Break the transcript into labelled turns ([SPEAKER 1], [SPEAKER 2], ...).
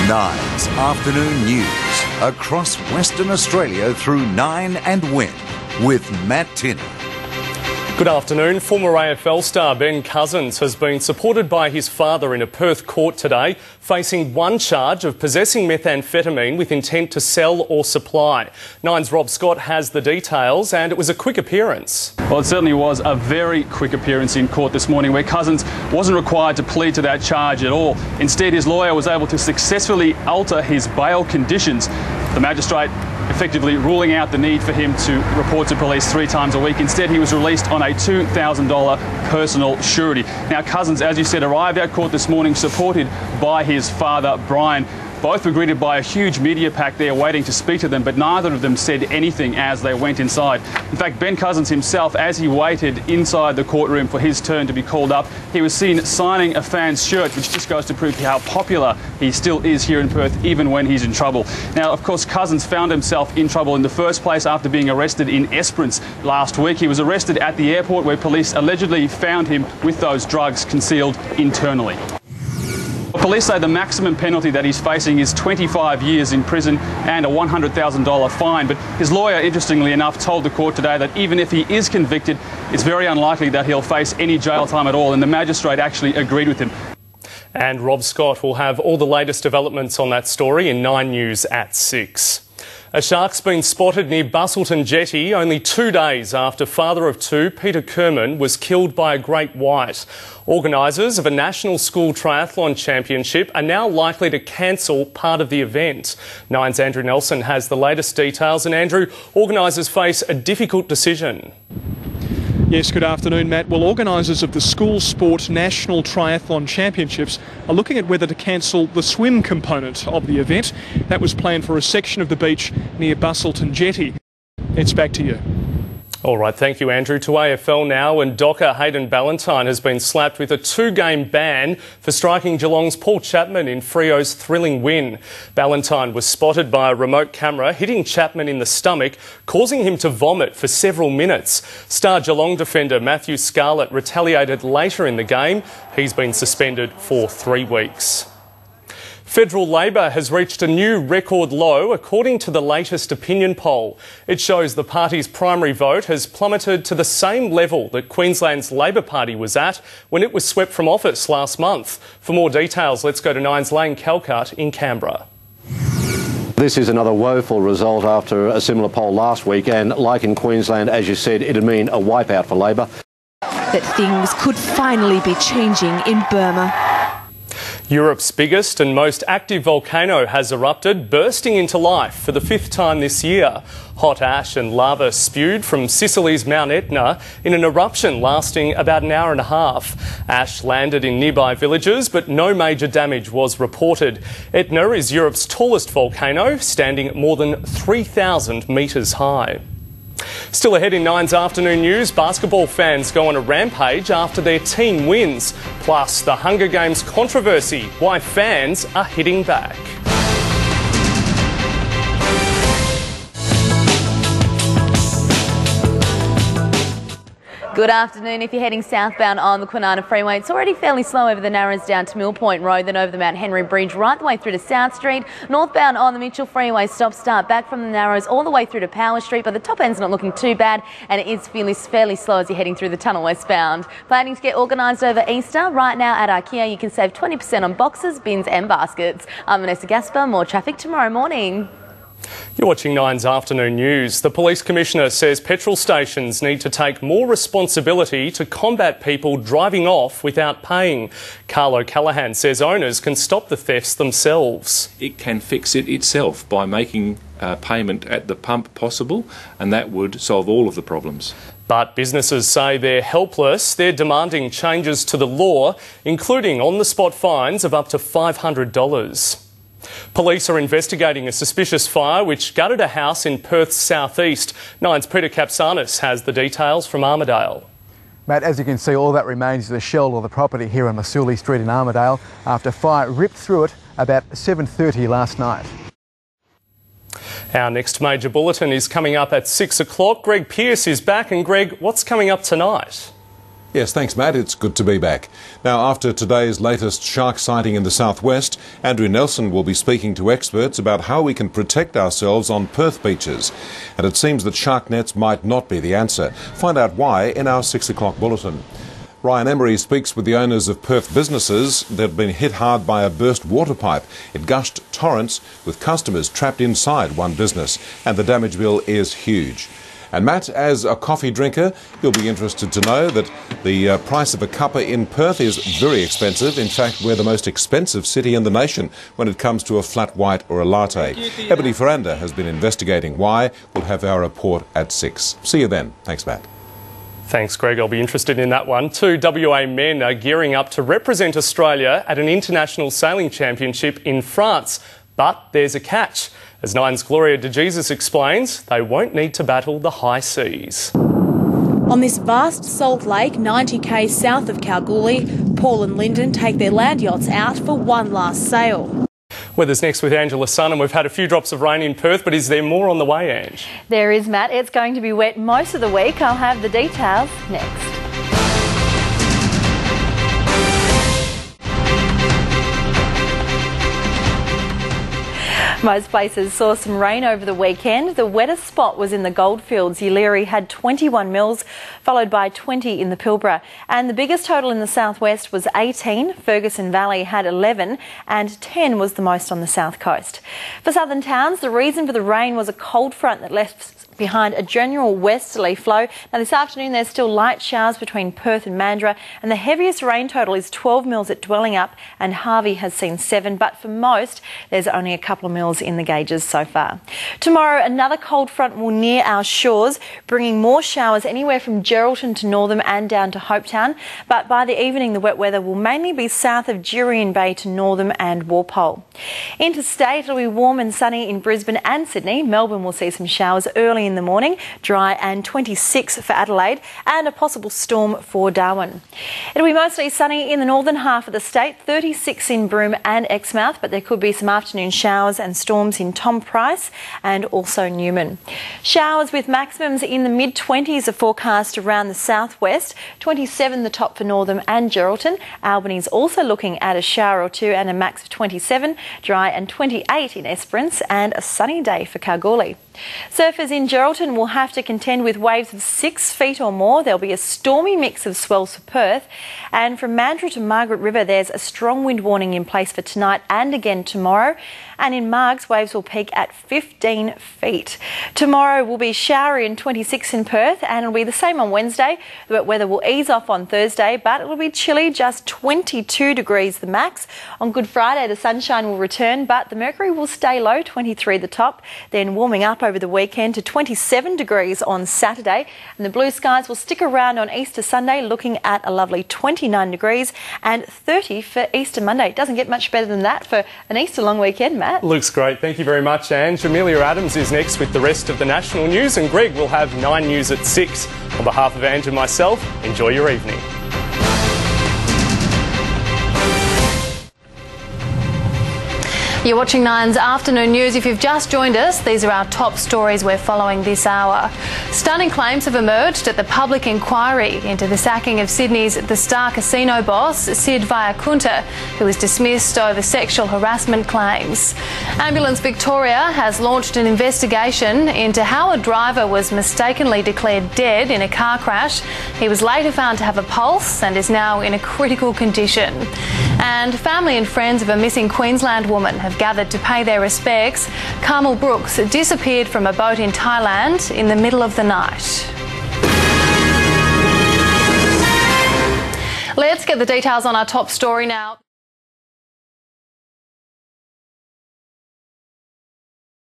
[SPEAKER 1] Nine's afternoon news across Western Australia through 9 and Win with Matt Tinney.
[SPEAKER 2] Good afternoon. Former AFL star Ben Cousins has been supported by his father in a Perth court today, facing one charge of possessing methamphetamine with intent to sell or supply. Nine's Rob Scott has the details, and it was a quick appearance.
[SPEAKER 3] Well, it certainly was a very quick appearance in court this morning, where Cousins wasn't required to plead to that charge at all. Instead, his lawyer was able to successfully alter his bail conditions. The magistrate effectively ruling out the need for him to report to police 3 times a week. Instead, he was released on a $2,000 personal surety. Now, Cousins, as you said, arrived at court this morning supported by his father, Brian. Both were greeted by a huge media pack there waiting to speak to them, but neither of them said anything as they went inside. In fact, Ben Cousins himself, as he waited inside the courtroom for his turn to be called up, he was seen signing a fan's shirt, which just goes to prove how popular he still is here in Perth, even when he's in trouble. Now, of course, Cousins found himself in trouble in the first place after being arrested in Esperance last week. He was arrested at the airport where police allegedly found him with those drugs concealed internally. Police say the maximum penalty that he's facing is 25 years in prison and a $100,000 fine. But his lawyer, interestingly enough, told the court today that even if he is convicted, it's very unlikely that he'll face any jail time at all. And the magistrate actually agreed with him.
[SPEAKER 2] And Rob Scott will have all the latest developments on that story in 9 News at 6. A shark's been spotted near Bustleton Jetty only 2 days after father of 2, Peter Kerman, was killed by a great white. Organisers of a national school triathlon championship are now likely to cancel part of the event. Nine's Andrew Nelson has the latest details. And Andrew, organisers face a difficult decision.
[SPEAKER 4] Yes, good afternoon, Matt. Well, organisers of the School Sport National Triathlon Championships are looking at whether to cancel the swim component of the event. That was planned for a section of the beach near Bustleton Jetty. It's back to you.
[SPEAKER 2] All right, thank you, Andrew. To AFL now, and docker Hayden Ballantyne has been slapped with a 2-game ban for striking Geelong's Paul Chapman in Freo's thrilling win. Ballantyne was spotted by a remote camera hitting Chapman in the stomach, causing him to vomit for several minutes. Star Geelong defender Matthew Scarlett retaliated later in the game. He's been suspended for 3 weeks. Federal Labor has reached a new record low according to the latest opinion poll. It shows the party's primary vote has plummeted to the same level that Queensland's Labor Party was at when it was swept from office last month. For more details, let's go to Nine's Lane Calcutt in Canberra.
[SPEAKER 5] This is another woeful result after a similar poll last week, and like in Queensland, as you said, it'd mean a wipeout for Labor.
[SPEAKER 6] That things could finally be changing in Burma.
[SPEAKER 2] Europe's biggest and most active volcano has erupted, bursting into life for the 5th time this year. Hot ash and lava spewed from Sicily's Mount Etna in an eruption lasting about an hour and a half. Ash landed in nearby villages, but no major damage was reported. Etna is Europe's tallest volcano, standing at more than 3,000 metres high. Still ahead in Nine's afternoon news, basketball fans go on a rampage after their team wins. Plus, the Hunger Games controversy, why fans are hitting back.
[SPEAKER 7] Good afternoon. If you're heading southbound on the Kwinana Freeway, it's already fairly slow over the Narrows down to Mill Point Road, then over the Mount Henry Bridge right the way through to South Street. Northbound on the Mitchell Freeway, stop-start back from the Narrows all the way through to Power Street, but the top end's not looking too bad, and it is fairly slow as you're heading through the tunnel westbound. Planning to get organised over Easter. Right now at IKEA, you can save 20% on boxes, bins and baskets. I'm Vanessa Gaspar. More traffic tomorrow morning.
[SPEAKER 2] You're watching Nine's afternoon news. The Police Commissioner says petrol stations need to take more responsibility to combat people driving off without paying. Carlo Callahan says owners can stop the thefts themselves.
[SPEAKER 8] It can fix it itself by making payment at the pump possible, and that would solve all of the problems.
[SPEAKER 2] But businesses say they're helpless. They're demanding changes to the law, including on-the-spot fines of up to $500. Police are investigating a suspicious fire which gutted a house in Perth's southeast. Nine's Peter Kapsanis has the details from Armidale.
[SPEAKER 9] Matt, as you can see, all that remains is a shell of the property here on Masuli Street in Armidale after fire ripped through it about 7:30 last night.
[SPEAKER 2] Our next major bulletin is coming up at 6 o'clock. Greg Pearce is back. And Greg, what's coming up tonight?
[SPEAKER 10] Yes, thanks, Matt. It's good to be back. Now, after today's latest shark sighting in the southwest, Andrew Nelson will be speaking to experts about how we can protect ourselves on Perth beaches. And it seems that shark nets might not be the answer. Find out why in our 6 o'clock bulletin. Ryan Emery speaks with the owners of Perth businesses that have been hit hard by a burst water pipe. It gushed torrents with customers trapped inside one business, and the damage bill is huge. And Matt, as a coffee drinker, you'll be interested to know that the price of a cuppa in Perth is very expensive. In fact, we're the most expensive city in the nation when it comes to a flat white or a latte. Ebony Ferranda has been investigating why. We'll have our report at 6. See you then. Thanks, Matt.
[SPEAKER 2] Thanks, Greg. I'll be interested in that one. 2 WA men are gearing up to represent Australia at an international sailing championship in France. But there's a catch. As Nine's Gloria De Jesus explains, they won't need to battle the high seas.
[SPEAKER 6] On this vast salt lake, 90 k's south of Kalgoorlie, Paul and Lyndon take their land yachts out for one last sail.
[SPEAKER 2] Weather's next with Angela Tsun, and we've had a few drops of rain in Perth, but is there more on the way, Ange?
[SPEAKER 11] There is, Matt. It's going to be wet most of the week. I'll have the details next. Most places saw some rain over the weekend. The wettest spot was in the Goldfields. Yeelirrie had 21 mils, followed by 20 in the Pilbara. And the biggest total in the southwest was 18. Ferguson Valley had 11 and 10 was the most on the south coast. For southern towns, the reason for the rain was a cold front that left behind a general westerly flow. Now this afternoon there's still light showers between Perth and Mandurah, and the heaviest rain total is 12 mils at Dwellingup, and Harvey has seen 7, but for most there's only a couple of mils in the gauges so far. Tomorrow another cold front will near our shores, bringing more showers anywhere from Geraldton to Northam and down to Hopetown, but by the evening the wet weather will mainly be south of Jurien Bay to Northam and Walpole. Interstate, it'll be warm and sunny in Brisbane and Sydney. Melbourne will see some showers early in the morning, dry, and 26 for Adelaide, and a possible storm for Darwin. It'll be mostly sunny in the northern half of the state, 36 in Broome and Exmouth, but there could be some afternoon showers and storms in Tom Price and also Newman. Showers with maximums in the mid-20s are forecast around the southwest, 27 the top for Northam and Geraldton. Albany's also looking at a shower or two and a max of 27, dry, and 28 in Esperance, and a sunny day for Kalgoorlie. Surfers in Geraldton will have to contend with waves of 6 feet or more. There'll be a stormy mix of swells for Perth. And from Mandurah to Margaret River, there's a strong wind warning in place for tonight and again tomorrow. And in Margs, waves will peak at 15 feet. Tomorrow will be showery and 26 in Perth, and it'll be the same on Wednesday. The wet weather will ease off on Thursday, but it'll be chilly, just 22 degrees the max. On Good Friday, the sunshine will return, but the mercury will stay low, 23 the top, then warming up over the weekend to 27 degrees on Saturday. And the blue skies will stick around on Easter Sunday, looking at a lovely 29 degrees and 30 for Easter Monday. It doesn't get much better than that for an Easter long weekend, Matt.
[SPEAKER 2] Looks great. Thank you very much, Ange. Amelia Adams is next with the rest of the national news, and Greg will have 9 News at 6. On behalf of Ange and myself, enjoy your evening.
[SPEAKER 12] You're watching Nine's Afternoon News. If you've just joined us, these are our top stories we're following this hour. Stunning claims have emerged at the public inquiry into the sacking of Sydney's The Star Casino boss, Sid Viakunta, who was dismissed over sexual harassment claims. Ambulance Victoria has launched an investigation into how a driver was mistakenly declared dead in a car crash. He was later found to have a pulse and is now in a critical condition. And family and friends of a missing Queensland woman have gathered to pay their respects. Carmel Brooks disappeared from a boat in Thailand in the middle of the night. Let's get the details on our top story now.